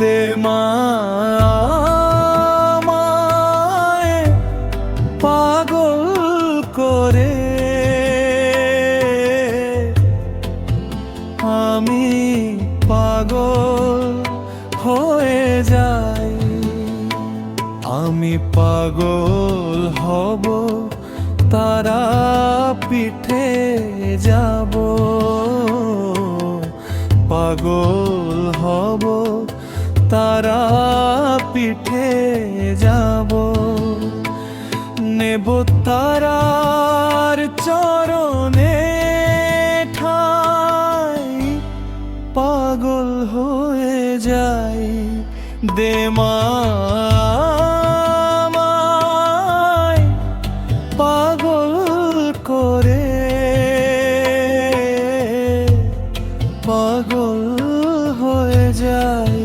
দে মা আমায় পাগল করে, আমি পাগল হয়ে যাই। আমি পাগল হব, তারা পিঠে যাব। পাগল হব, তারা পিঠে যাব। নেব তারার চরণে ঠাই, পাগল হয়ে যাই। দে মা আমায় পাগল করে, পাগল হয়ে যাই।